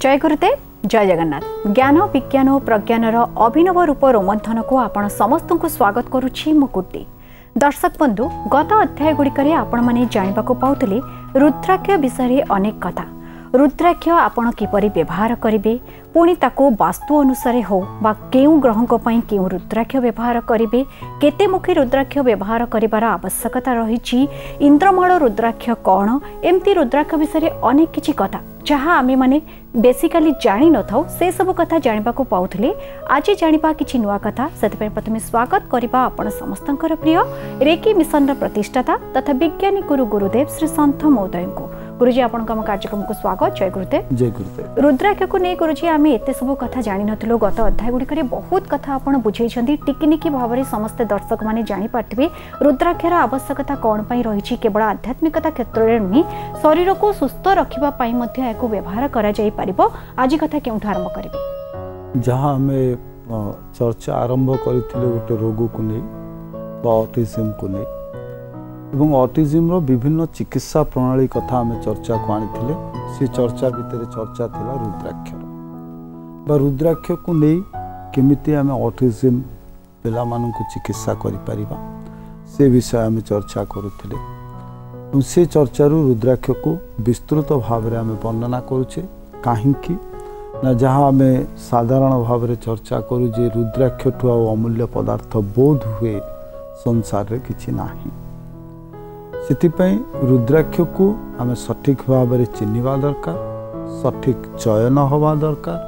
जय गुरुदेव जय जगन्नाथ। ज्ञान विज्ञान और प्रज्ञानर अभिनव रूप रोमंथन को आपण समस्त को स्वागत करुछि मुकुटी। दर्शक बंधु, गत अध्याय गुड़िक आपण माने जानिबा को पाउतले रुद्राक्ष विषय अनेक कथा। रुद्राक्ष आपण किपरि व्यवहार करिवे, पुणी ताको वास्तु अनुसार हो बा केउ ग्रहंक पई केउ रुद्राक्ष व्यवहार करिवे, केते मुखी रुद्राक्ष व्यवहार करिवार आवश्यकता रहिछि, इंद्रमल रुद्राक्ष कौन, एमती रुद्राक्ष विषय अनेक किछि कथा जहाँ आमे माने बेसिकली जानी न थाउ से सब कथा जानिबा को पाउथले। आज जानिबा किछि नुआ कथा। सेतपे प्रथमे स्वागत करिबा आपण समस्तंकर प्रिय रेकी मिशन प्रतिष्ठाता तथा विज्ञानी गुरु गुरुदेव श्री संत महोदय को। गुरुजी आपण काम कार्यक्रम को स्वागत। जय गुरुदेव। जय गुरुदेव। रुद्राक्ष को नै गुरुजी आमे एते सब कथा जानि नथलो। गत अध्याय गुडी बहुत कथा आपण बुझेइछन्ती, टिकिनिकी भाबरे समस्त दर्शक माने जानि पाठबे रुद्राक्षर आवश्यकता कोन पई रहिछि। केवल आध्यात्मिकता क्षेत्र रे नुही, शरीर को सुस्थ रखिबा पई मध्ये एको व्यवहार करा जाई परिबो। आज कथा केउठ आरंभ करिवे? जहाँ हमें चर्चा आरंभ करथिले गोटे रोग को नै बा ऑटिज्म को नै एवं ऑटिज्म रो विभिन्न चिकित्सा प्रणाली कथा हमें चर्चा को आनिथिले। से चर्चा भितर चर्चा थिला रुद्राक्ष बा रुद्राक्ष को नै केमिति हमें ऑटिज्म पिला मानन को चिकित्सा करि परिबा से विषय हमें चर्चा करूथिले। से चर्चारू रुद्राक्ष को विस्तृत भाव में आम वर्णना करुचे। कहीं ना जहाँ आम साधारण भाव में चर्चा करूँ जे रुद्राक्ष ठू अमूल्य पदार्थ बोध हुए संसार रे किछि नाही। सिथिपई रुद्राक्ष को आम सठिक भाव में चिन्हवा दरकार, सठिक चयन हवा दरकार,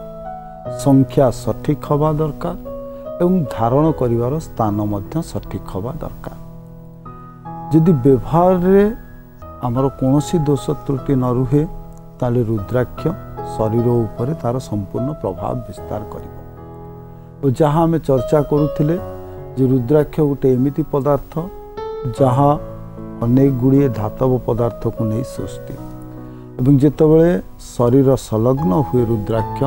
संख्या सठिक हवा दरकार एवं धारण करिवार स्थान मध्य सठिक हवा दरकार। यदि व्यवहार रे आमर कौन दोष त्रुटि न रुहे ताले रुद्राक्ष शरीर उपर तार संपूर्ण प्रभाव विस्तार करिबो। जहाँ आम चर्चा करुथिले जे रुद्राक्ष गोटे एमिति पदार्थ जहाँ अनेक गुड़िए धातव पदार्थ को नहीं सृष्टि एवं जेतबेले शरीर संलग्न हुए रुद्राक्ष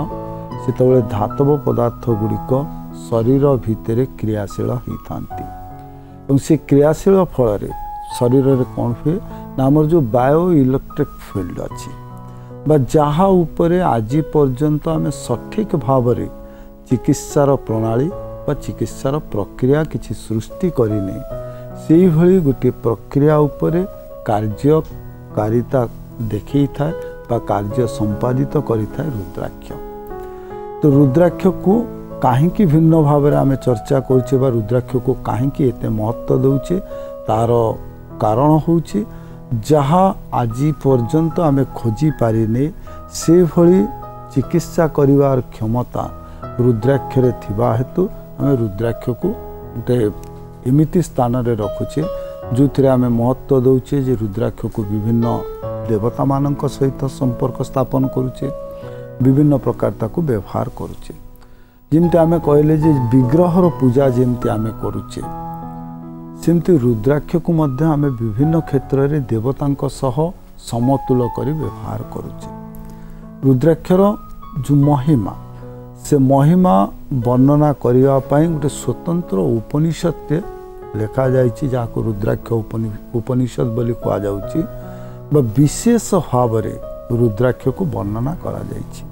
सेतबेले धातव पदार्थ गुड़िक शरीर भितर क्रियाशील होइथांती एवं से क्रियाशील फल शरीर रे कौन हुए नामर जो बायो इलेक्ट्रिक फील्ड अच्छी बा जहाँ उपरे आज पर्यंत आम सठिक भाव में चिकित्सार प्रणाली बा चिकित्सार प्रक्रिया किछि सृष्टि करिने से भली गोटे प्रक्रिया उपरे कार्यकारिता देखी थाए बा कार्य संपादित करि थाए रुद्राक्ष। तो रुद्राक्ष को काहेकि भिन्न भाव में आम चर्चा करुचे बा रुद्राक्ष को काहेकि एते महत्व दउचे तार कारण होउची जहाँ आज पर्यंत आम खोजी पारिने से भली चिकित्सा करिवार क्षमता रुद्राक्ष रे थिबा हेतु आम रुद्राक्ष को गोटे एमिति स्थान रे रखुचे जो थे आम महत्व दौचे जे रुद्राक्ष को विभिन्न देवता मानक सहित संपर्क स्थापन करुचे, विभिन्न प्रकार ताको व्यवहार करुचे। जेमती आम कहले जे विग्रहर पूजा जेमती आम करुचे सेमती रुद्राक्ष को मध्य आम विभिन्न क्षेत्र में देवतांक सह समतुल करी व्यवहार करुचे। रुद्राक्षर जो महिमा से महिमा वर्णना करने गोटे स्वतंत्र उपनिषद लिखा जाइछि जहाँ को रुद्राक्ष उपनिषद बोली कहा जाउछि बा विशेष भाव में रुद्राक्ष को वर्णना करा जाइछि।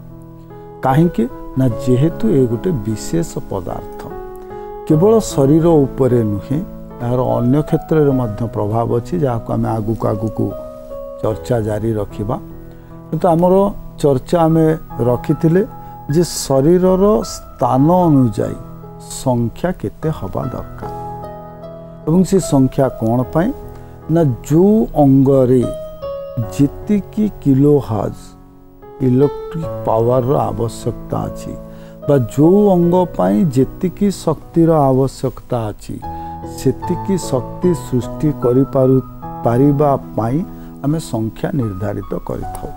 काहेकि ना जेहेतु ए गोटे विशेष पदार्थ केवल शरीर उपरे नुहे यार अन्य क्षेत्र में मध्य प्रभाव अच्छी जहाँ को आम आगु को चर्चा जारी रखिबा। तो आमर चर्चा आम रखिथिले जे शरीरर स्थान अनुजाई संख्या केते हवा दरकार एवं से संख्या कौन पाए ना जो अंगरे जेतिकी किलो हाज इलेक्ट्रिक पावर आवश्यकता अच्छी बा जो अंग पाई जेतिकी शक्तिर आवश्यकता अच्छी सेतिकी शक्ति सृष्टि करिबा पाई आमे संख्या निर्धारित करिथाउ।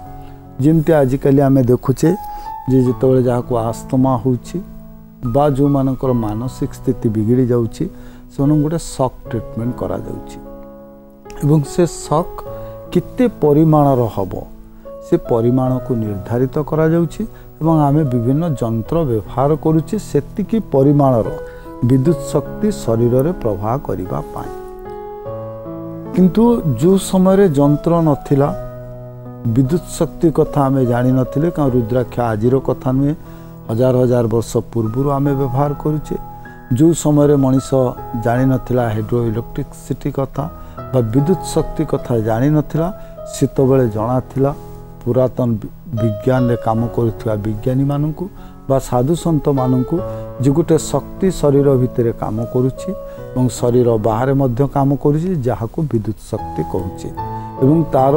जेमती आजिकली आमे देखुचे जे जेतबेले जहाँ को आस्थमा होउछि बा जो मानकर मानसिक स्थिति बिगड़ी जाउछि से गोटे शॉक ट्रीटमेंट करा जाउछि एवं से शॉक किते परिमाणर हबो से परिमाण को निर्धारित करा जाउछि एवं आमे विभिन्न यंत्र व्यवहार करुछि सेतिकी परिमाणर विद्युत शक्ति शरीर रे प्रभाव करिबा पाई। किंतु जो समय यंत्र नथिला विद्युत शक्ति कथा आम जानी नथिले कारण रुद्राक्ष आजिर कथा नुहे हजार हजार वर्ष पूर्व आम व्यवहार करुचे जो समय मनीष जानी नथिला हाइड्रो इलेक्ट्रिसिटी कथा बा विद्युत शक्ति कथा जानी नथिला सेतबेले जଣା थिला पुरातन विज्ञान रे काम करुवा विज्ञानी मानू बा साधु सन्त मानू जे गोटे शक्ति शरीर भितर काम करुछि एवं शरीर बाहर मध्य काम करुछि जहाको विद्युत शक्ति कहूचे एवं तार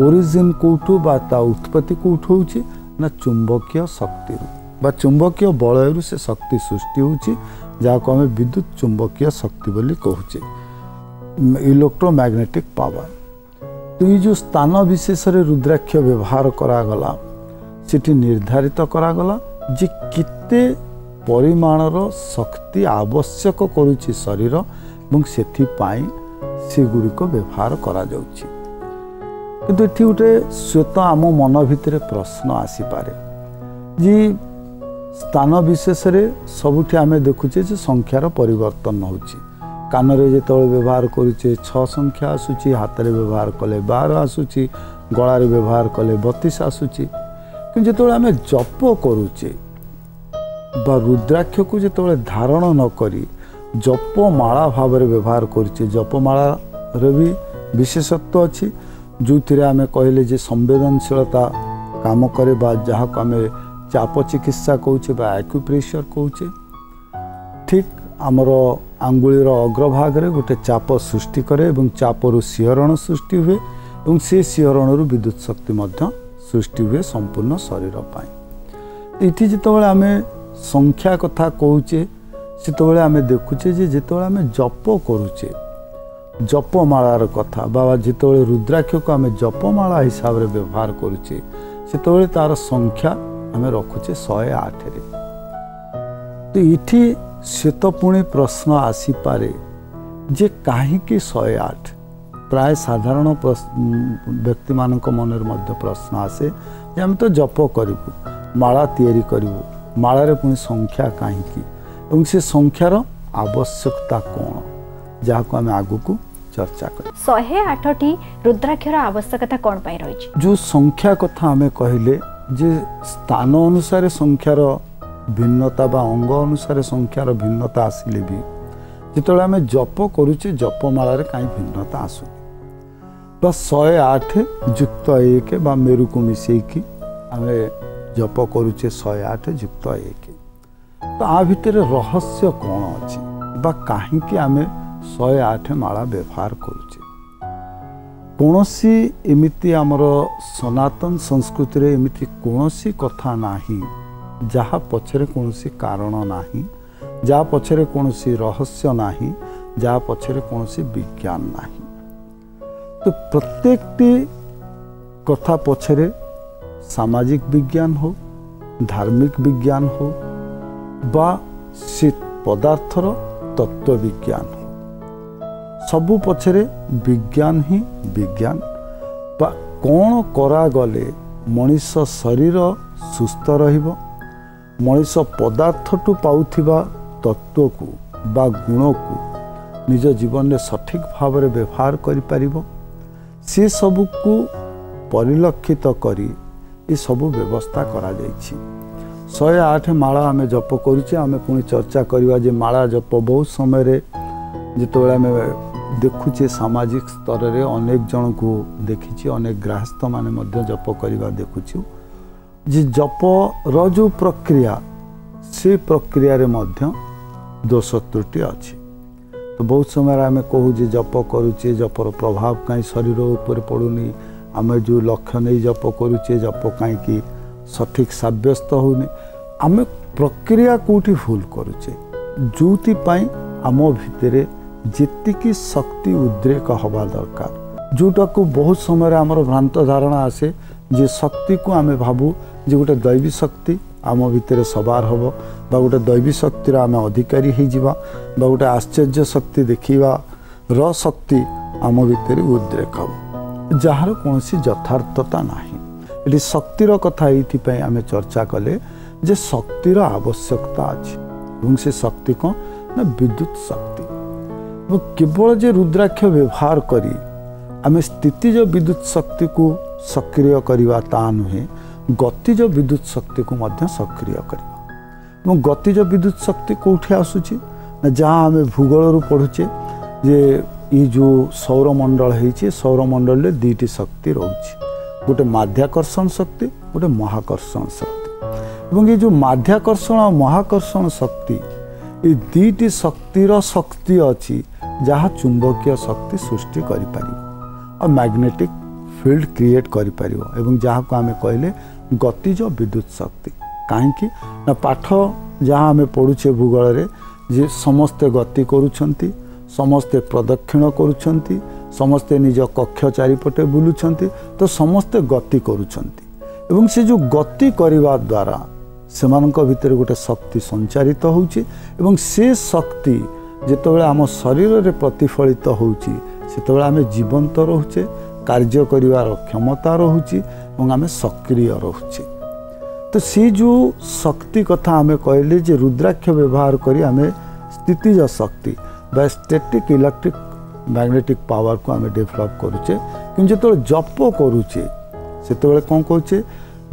ओरिजिन कोठू बा ता उत्पत्ति कोठू होछि ना चुंबकीय शक्ति बा चुंबकीय बलयरु से शक्ति सृष्टि होछि जहाको हमें विद्युत चुंबकीय शक्ति बोली कहूचे इलेक्ट्रोमैग्नेटिक पावर। तो ये जो स्थान विशेष रे रुद्राक्ष व्यवहार करागला सेठी निर्धारित करागला जे किते परिमाणर शक्ति आवश्यक करुछि शरीर एवं सेथि पाई से गुड़िक व्यवहार करा जाउछि। किंतु एठी गोटे स्वतः आम मन भितर प्रश्न आसी पारे जी स्थान विशेष रे सबुठी आमे देखुचे जे संख्यार परिवर्तन होछि कान रे जेतबेले व्यवहार करुचे 6 संख्या आसुची हाथ रे व्यवहार कले 12 आसुची गला रे व्यवहार कले 32 आसुची कि जेतबेले आमे जप करुचे बा रुद्राक्ष को जेतबेले धारण न करी जपमाला भाव रे व्यवहार करुचे जपमाला रे भी विशेषत्व अछि जो थिरे आमे कहले जे संवेदनशीलता काम करे बा जहा को आमे चाप चिकित्सा कहूचे बा एक्यूप्रेशर कहूचे ठीक आमर आंगुलीर अग्रभाग रे गोटे चाप सृष्टि करे एवं चापरु शिहरण सृष्टि हुए एवं से शिहरणरु विद्युत शक्ति मध्य सृष्टि हुए संपूर्ण शरीर पाई। इति जेतबेले आमे संख्या कथा कहूचे सेतबेले आमे देखुचे जे जेतबेले आमे जप करूचे जपमालार कथा बाबा जेतबेले रुद्राक्ष को आमे जपमाला हिसाब रे व्यवहार करूचे सेतबेले तार संख्या आमे रखुचे 108 रे। तो इठी श्वेत पुणी प्रश्न आसी पारे जे काहीकि 108 प्राय साधारण व्यक्ति मानक मन मध्य प्रश्न आसे जे हम तो जप करिबु माला तैयारी करिबु माला रे पुणी संख्या काहीकि एवं से संख्यार आवश्यकता कोन जाको हम आगु को चर्चा करी। 108 टी रुद्राक्षर आवश्यकता कोन पई रही जो संख्या कथा हमें कहले जे स्थान अनुसार संख्यार भिन्नता बा अंग अनुसार संख्यार भिन्नता आसिले भी जितबेले आमे जप करूचे जपमाला रे काई भिन्नता आसु बा 108 युक्त 1 बा मेरु को मिसेई की आमे जप करूचे 108 युक्त 1 तो आ भितर रहस्य कोन अछि बा काहे कि आमे 108 माला व्यवहार करूचे कोनोसी एमिति हमर सनातन संस्कृति रे एमिति कोनोसी कथा नाही जहा पछरे कोनोसी कारण नाही जहा पछरे कोनोसी रहस्य नाही जहा पछरे कोनोसी विज्ञान नाही। तो प्रत्येकटी कथा पछरे सामाजिक विज्ञान हो धार्मिक विज्ञान हो बा से पदार्थर तत्व विज्ञान हो सबु पछरे विज्ञान ही विज्ञान बा कौन करा गले मनीष शरीर सुस्थ रहिबो मनीष पदार्थ टू पाउथिबा तत्व को बा गुण को निज जीवन में सठिक भाव में व्यवहार करि परिबो से सबु को परिलक्षित करी ये सबु व्यवस्था करा जाइछि। 108 माला आमे जप करूचे आमे पुणी चर्चा करवा जे माला जप बहुत समय रे जितबेले आमे देखुचे सामाजिक स्तर रे अनेक जन को देखिछि अनेक गृहस्थ माने मध्य जप करवा देखुछु जे जप रो जो प्रक्रिया से प्रक्रिया रे मध्य दोष त्रुटि अछि। तो बहुत समय आमे कहू जे जप करूचे जपर प्रभाव कहीं शरीर ऊपर पड़ुनी आमे जो लक्ष्य नहीं जप करूचे जप कहीं कि सठिक साब्यस्त होनी आमे प्रक्रिया कोठी भूल करूचे जोति पाई आम भितरे जेतिकी शक्ति उद्रेक हवा दरकार जोटा को बहुत समय आमर भ्रांत धारणा आसे जे शक्ति को आमे भाबू जे गोटे दैवी शक्ति आम भितर सवार हम बा गोटे दैवी शक्तिर आम अधिकारी हो जावा बा गोटे आश्चर्य शक्ति देखा र शक्ति आम भितर उद्रेक हम जार कौन यथार्थता नाही। ये शक्तिर कथा ये आम चर्चा कले जे शक्तिर आवश्यकता अच्छी से शक्ति कौन ना विद्युत शक्ति केवल जे रुद्राक्ष व्यवहार करी आम स्थितिज विद्युत शक्ति को सक्रिय करवा ता नुहे गतिज विद्युत शक्ति को मध्य सक्रिय करवा। गतिज विद्युत शक्ति कौटे आसूची ना जहाँ आम भूगोल पढ़ुचे जे ये जो सौरमंडल है सौरमंडल में दुईटी शक्ति रोचे गोटे माध्याकर्षण शक्ति गोटे महाकर्षण शक्ति। और ये जो माध्याकर्षण और महाकर्षण शक्ति ये दुईटी शक्तिर शक्ति अच्छी जहाँ चुंबकीय शक्ति सृष्टि कर मैग्नेटिक फील्ड क्रिएट कर जहाँ को आम कहले गतिज विद्युत शक्ति। कहीं ना पाठ जहाँ आम पढ़ुचे भूगोल रे जे समस्ते गति करुछंती समस्ते प्रदक्षिण करुछंती समस्ते निज कक्ष चारिपटे बुलुछंती तो समस्ते गति करुछंती एवं से जो गति करवा द्वारा सेमानक भितर गोटे शक्ति संचारित होउची एवं से शक्ति जेतेबेले आम शरीर रे प्रतिफलित होउची सेतेबेले आमे जीवंत रहुचे कार्य करिवार क्षमता रहुची एवं आमे सक्रिय रहुचे। तो सी जो शक्ति कथा आमे कहले जे रुद्राक्ष व्यवहार करी आमे स्थितिज शक्ति बा स्टैटिक इलेक्ट्रिक मैग्नेटिक पावर को आमे डेवलप करूचे कि जो जप करूचे से कौन कहचे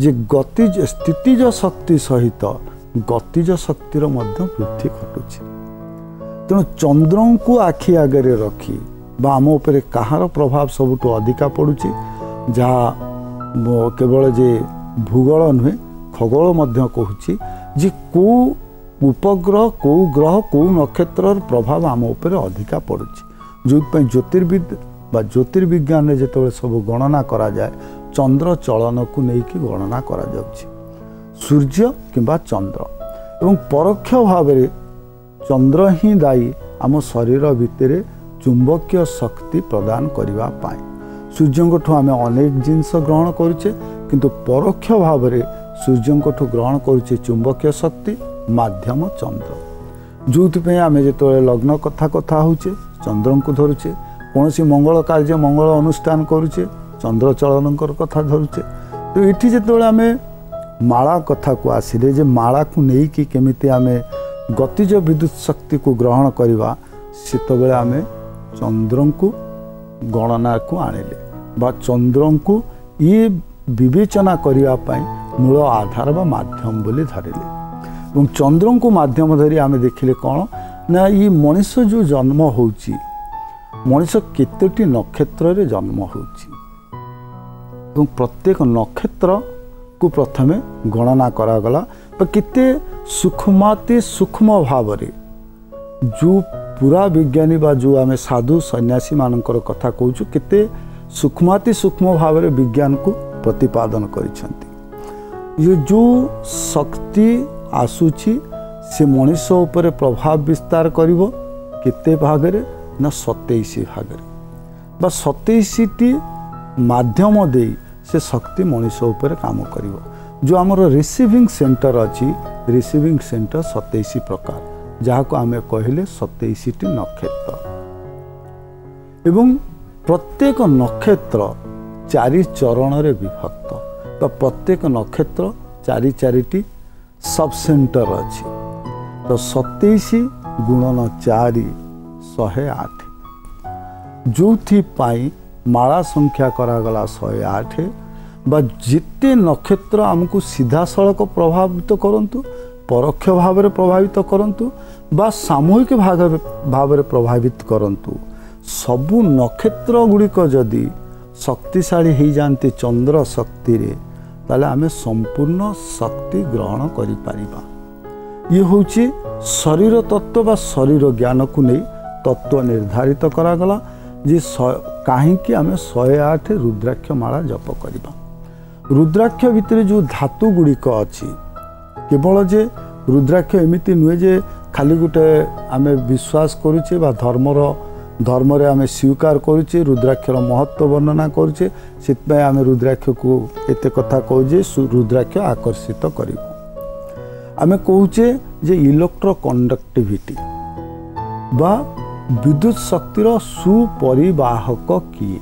जे गतिज स्थितिज शक्ति सहित गतिज शक्तिर मध्य वृद्धि घटुचे। तेणु चंद्र को आखि आगे रखी बा आम उपरे कहार प्रभाव सबुठ अधिका पड़ुचे जहाँ केवल जे भूगोल नुहे खगोल मध्य कहूची जे को उपग्रह कौ ग्रह कौ नक्षत्र प्रभाव आम उपर अधिका पड़ुची जो ज्योतिर्विद बा ज्योतिर्विज्ञान में जिते सब गणना करा जाए चंद्र चलन को लेकिन गणना करा जाउची सूर्य किंबा चंद्र एवं परोक्ष भाव चंद्र ही दायी आम शरीर भितर चुंबकीय शक्ति प्रदान करने पाए। सूर्य आम अनेक जिनस ग्रहण करुचे किंतु परोक्ष भाव सूर्य ग्रहण करुचे चुंबकीय शक्ति माध्यम चंद्र जो आम जो लग्न कथा कथा होचे चंद्र को धरुचे कौन सी मंगल कार्य मंगल अनुष्ठान करुचे चंद्र चलन कथा धरुचे। तो ये जो आम माला कथा को आसिले जे माला को लेकिन केमिति आम गतिज विद्युत शक्ति को ग्रहण करवा से आम चंद्र को गणना को आनिले बा चंद्र को ये विवेचना करने मूल आधार बा माध्यम बोली धरिले। चंद्र को माध्यम धरी आम देखिले कौन ना ये मनीष जो जन्म होची मनीष केतोटी नक्षत्र रे जन्म होची प्रत्येक नक्षत्र को प्रथमे गणना करागला केते सूक्ष्माति सूक्ष्म भाव जो पूरा विज्ञानी बा जो आम साधु सन्यासी मानकर कथा कहूँ केते सूक्ष्माति सूक्ष्म भाव विज्ञान को प्रतिपादन करिसेंती। ये जो शक्ति आसुची से मनीष उपरे प्रभाव विस्तार करिवो केते भागरे ना 27 भागरे बा 27टी माध्यम दे से शक्ति मनीष उपरे काम करिवो। जो आमर रिसीविंग सेंटर अच्छी रिसीविंग सेंटर 27 प्रकार जहाँ को आम कहले 27टी नक्षत्र एवं प्रत्येक नक्षत्र 4 चरण रे विभक्त तो प्रत्येक नक्षत्र 4 सब सेंटर अच्छी तो 27 गुणन 4 108 जो माला संख्या करागला 108 बा जिते नक्षत्र आमको सीधा सड़क प्रभावित करंतु परोक्ष भाव में प्रभावित करंतु बा सामूहिक भाव में प्रभावित करंतु सबु नक्षत्र गुड़िक जदि शक्तिशाली हो जाती चंद्र शक्ति रे ताले आमे संपूर्ण शक्ति ग्रहण करि परिबा। ये होची शरीर तत्व बा शरीर ज्ञान को नहीं तत्व निर्धारित करागला जे कहीं आम 108 रुद्राक्ष माला जप करवा। रुद्राक्ष भितर जो धातु गुड़िक अच्छी केवल जे रुद्राक्ष एमती नुहे जे खाली गोटे आम विश्वास करुचे बा धर्म रे आम स्वीकार करुचे रुद्राक्षर महत्व वर्णना करुचे से आम रुद्राक्ष को एत कथा कहे रुद्राक्ष आकर्षित कर आम कहुचे जे इलेक्ट्रो कंडक्टिविटी बा विद्युत शक्तिर सुपरिवाहक किए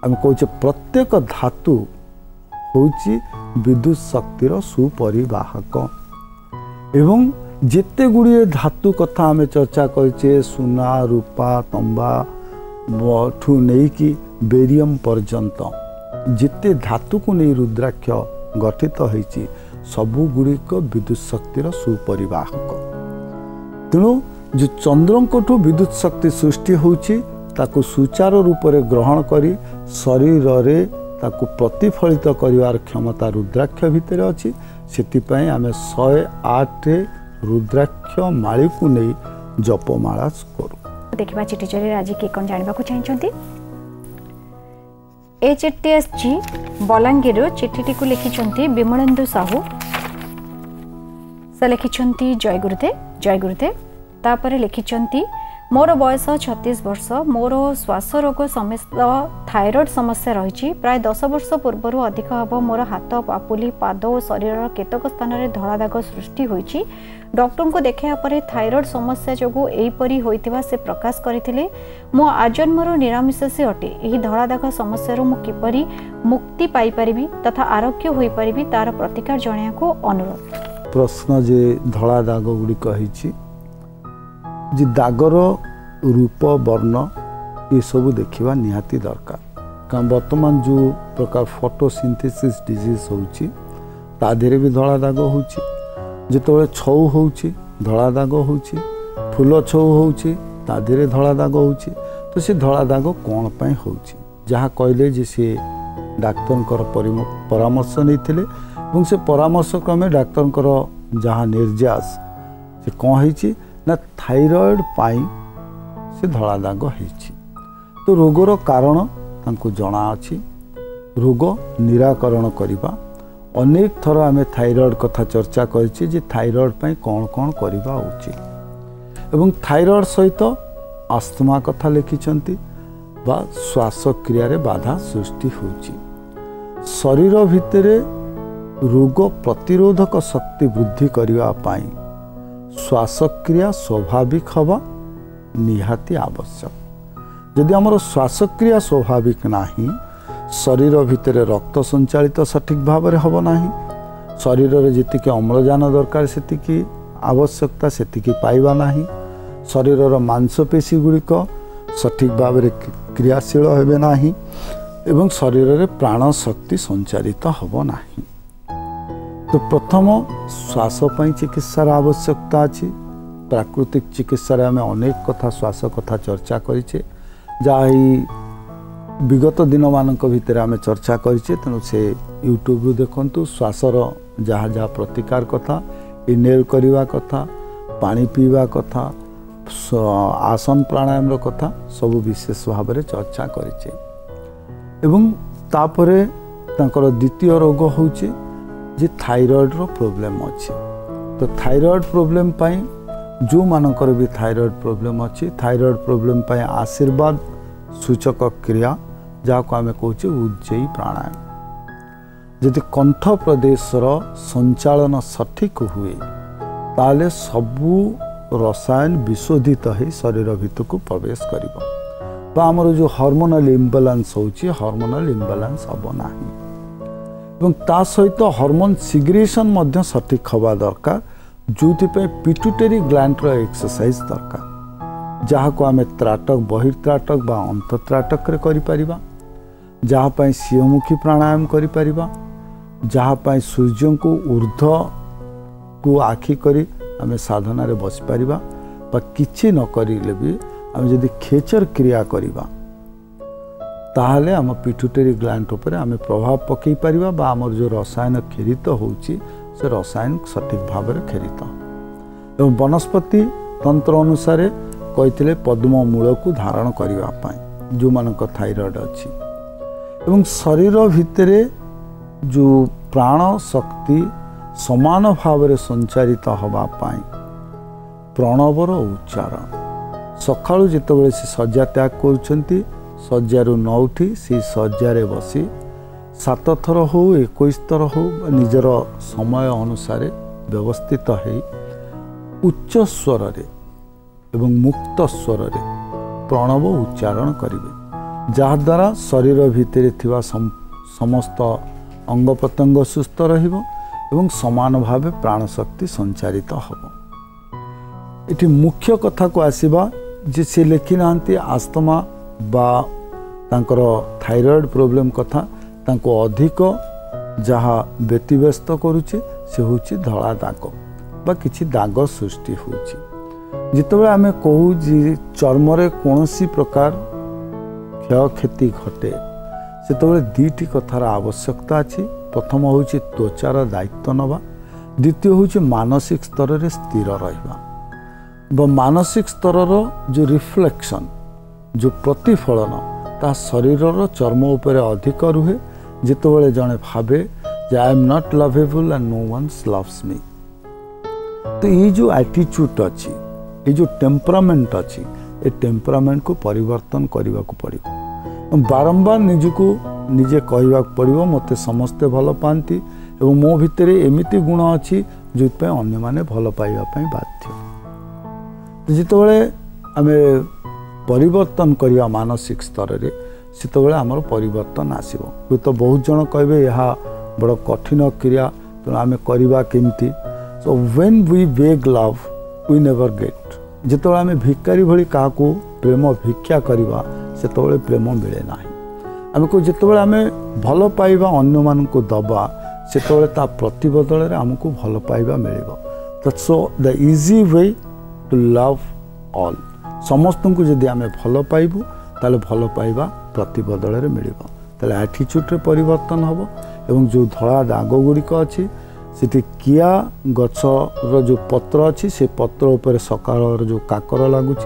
आम कहे प्रत्येक धातु होची विद्युत शक्तिर सुपरिवाहक एवं जेते गुड़िए धातु कथा आम चर्चा करे सुना रूपा तंबा ठू नहीं कि बेरियम पर्यंत जिते धातु को नहीं रुद्राक्ष गठित होती सबुगुड़िक विद्युत शक्तिर सुपरिवाहक। तेणु जो चंद्रंकठू विद्युत शक्ति सृष्टि होची ताकू सुचारू रूप से ग्रहण करी शरीर रे ताकू प्रतिफलित करिवार क्षमता रुद्राक्ष भितर अच्छी। से आम 108 रुद्राक्ष माली को नहीं जपमाला करू। देखा चिठी जरिए आज किए कौन जानवा चाहिए। HTSG बलांगीर चिठीटी को लिखिं विमलेन्दु साहू से लिखिं जय गुरुदेव तापर लिखिं मोर बयस 36 वर्ष मोर श्वास रोग समस्त थायरॉइड समस्या रही प्राय 10 वर्ष पूर्व अधिक हम मोर हाथ पापुली पाद और शरीर केतक स्थान में धड़ा दाग सृष्टि होती। डॉक्टर को देखा पर थायरॉइड समस्या जो यहीपरी होता से प्रकाश करते मो आजन्मर निरामिषासी अटे। यही धड़ा दाग समस्या मु किपरि मुक्ति पाई तथा आरोग्य हो पारि तार प्रतिकार जणिया को अनुरोध। प्रश्न जे धड़ा दाग गुड़िक जी दागर रूप वर्ण ये सब देखा निहाती दरकार। कारण बर्तमान जो प्रकार फोटोसिंथेसिस डिजीज होची ता देहरे भी धड़ा दाग होची। जिते छौ होची धड़ा दाग होची, फूल छौ होची ता देहरे धड़ा दाग होची। तो से धड़ा दाग कौन पाई होची जहाँ कहले जे से डाक्तर परामर्श नहीं से परामर्श क्रमे डाक्तर जहाँ निर्यास से कौन है ना थायरॉइड पाई से धड़ा दाग होती। तो रोगर कारण तांको जना अछि। रोग निराकरण करिबा अनेक थर आमे थायरॉइड कथा चर्चा करिछि जे थायरॉइड पाई कौन कौन करिबा उचित एवं थायरॉइड सहित आस्थमा कथा लिखिछंती बा श्वासक्रिया रे बाधा सृष्टि होछि। शरीर भितरे रोग प्रतिरोधक शक्ति वृद्धि करिवा पाई श्वासक्रिया स्वाभाविक हवा निहाती आवश्यक। यदि आमर श्वासक्रिया स्वाभाविक नाही शरीर भितर रक्त संचालित सठिक भाव में हम ना। शरीर में जी अम्लजान दरकार से आवश्यकता से पाइबा नाही। शरीर मांसपेशी गुड़िक सठिक भाव में क्रियाशील हेबे नाही एवं शरीर में प्राण शक्ति संचारित हम नाही। तो प्रथम श्वास पई चिकित्सार आवश्यकता अच्छी। प्राकृतिक चिकित्सा आम अनेक कथा श्वास कथा चर्चा करिछे जही विगत दिन मानक भितर आम चर्चा करिछे। तेणु से यूट्यूब देखंतु श्वासर जहाँ जहाँ प्रतिकार कथा इनहेल करवा कथा पानी पीवा कथा आसन प्राणायाम कथा सब विशेष भाव में चर्चा करिछे। एवं तापरे तांकर द्वितीय रोग होचे जे थायरॉइड रो प्रॉब्लम अच्छे। तो थायरॉइड प्रॉब्लम पाई जो मानकर भी थायरॉइड प्रॉब्लम अच्छी थायरॉइड प्रॉब्लम पाई आशीर्वाद सूचक क्रिया जहाँ को आम कहे उज्जयी प्राणायाम। यदि कंठ प्रदेशर संचालन सठिक हुए ताले सबू रसायन विशोधित हो शरीर भितर को प्रवेश कर आमर जो हार्मोनल इम्बालांस होची हार्मोनल इम्बालांस हम ना। एवं ता सहित हार्मोन सिग्रेशन मध्य सठिक हवा दरकार जो पिट्यूटरी ग्लैंड एक्सरसाइज दरकार जहाँ को आम त्राटक बहिर्त्राटक बा अंतत्राटक करिपरिबा जहाँ सिंहमुखी प्राणायाम करिपरिबा जहाँ सूर्य को ऊर्ध्व को आखि करी आम साधना रे बस परिबा बा किछि न करिले भी आम जदि खेचर क्रिया करिबा ताहले आम पिट्यूटरी ग्लैंड उपर आम प्रभाव पकई परिबा बा आमर जो रसायन खेरित होउची से रसायन सठिक भाव में खेरित। एवं वनस्पति तंत्र अनुसार कहते पद्म मूल को धारण करने जो मानक थायरॉइड अच्छी एवं शरीर भितर जो प्राण शक्ति समान भाव में संचारित होगापाई प्रणवर उच्चारण सकाळु जितेबाला से शज्या त्याग कर शज्यारू न उठी से शज्यारे बसी 7 थर हो 21 थर हो निजर समय अनुसार व्यवस्थित है उच्च स्वर रे एवं मुक्त स्वर रे प्रणव उच्चारण करेंगे जहाद्वारा शरीर भितर थिबा समस्त अंग प्रत्यंग सुस्थ रहिबो एवं समान भाव प्राण शक्ति संचारित होबो। इति मुख्य कथा को आसीबा जे से लिखि नांती आस्थमा बा तांकर थायरॉइड प्रॉब्लम कथा तांको अधिक जहाँ व्यतिव्यस्त करुचे से होची धला दाग बा किछि दाग सृष्टि होची। जितेबाला आम कहू जे चर्मरे कौनसी प्रकार क्षयक्षति घटे से दुईटी कथार आवश्यकता अच्छी। प्रथम हूँ त्वचार दायित्व नवा, द्वितीय हूँ मानसिक स्तर में स्थिर रहा। मानसिक स्तर जो रिफ्लेक्शन जो प्रतिफलन ता शरीर चर्म उपर अधिक रुहे जितेबाला जड़े भावे जे I am not lovable and no one's loves me. तो ये जो एटीट्यूड अच्छी, ये जो टेम्परामेंट अच्छी, ये टेम्परामेंट को परिवर्तन करने को पड़ो। बारंबार निजको निजे कहवा पड़ो मते समस्ते भल पाती और मो भितर एमती गुण अच्छी जो अन्य माने भल पाइबा बाध्य। जितेबाला आम परिवर्तन करवा मानसिक स्तर में से आमर परिवर्तन आसो। हुए तो बहुत जन कहे यह बड़ कठिन क्रिया तेणु आम करवा केमती। So when we beg love we never get. जितेबाला आम भिकारी भली क्या प्रेम भिक्षा करवा से प्रेम मिले ना। आम को जितेबाला आम भल पाइबा अन्य मानक दबा से प्रतिबदल आमको भल पाइबा मिल। So the easy way to love all. समस्त को जदि आम भल पाइबू ताले भल पाइबा प्रतिबदल मिल। ताले एटीट्यूड परिवर्तन हम एवं जो धला दाग गुड़िक अच्छी से किया गचर जो पत्र अच्छी से पत्र उपर सकाल जो काकर लगुच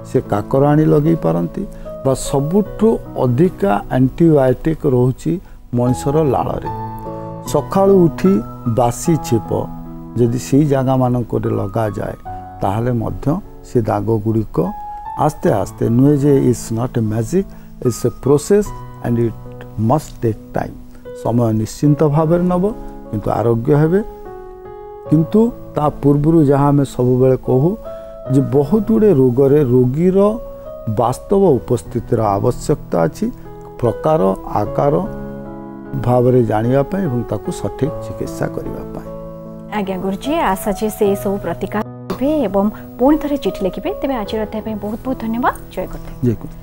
से काकर आनी लगे पारती। सबुठु अधिका एंटीबायोटिक रोची मनुष्यर लाल। सका उठी बासी छेप जदि से जगह मानक लगा जाए ताहले मध्य से दाग गुड़िक आस्ते आस्ते नुहे जे is not a magic, it's a process and it must take time. समय निश्चिंत भाव नब किंतु आरोग्य हेबे। किंतु ता पूर्व जहाँ आम सब बेले कहू जे बहुत गुड़े रोगरे रोगीर वास्तव उपस्थितिर आवश्यकता अच्छी प्रकार आकार भाव जानापी और ताकू सठिक चिकित्सा करने। आज्ञा गुरुजी आशा जे से सब प्रतिकार एवं पुणी थे चिठी लिखे तेज आज अध्याय बहुत बहुत धन्यवाद। जय गुरुदेव। जय गुरुदेव।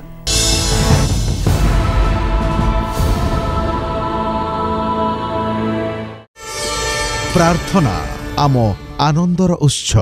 प्रार्थना आम आनंदर उत्स।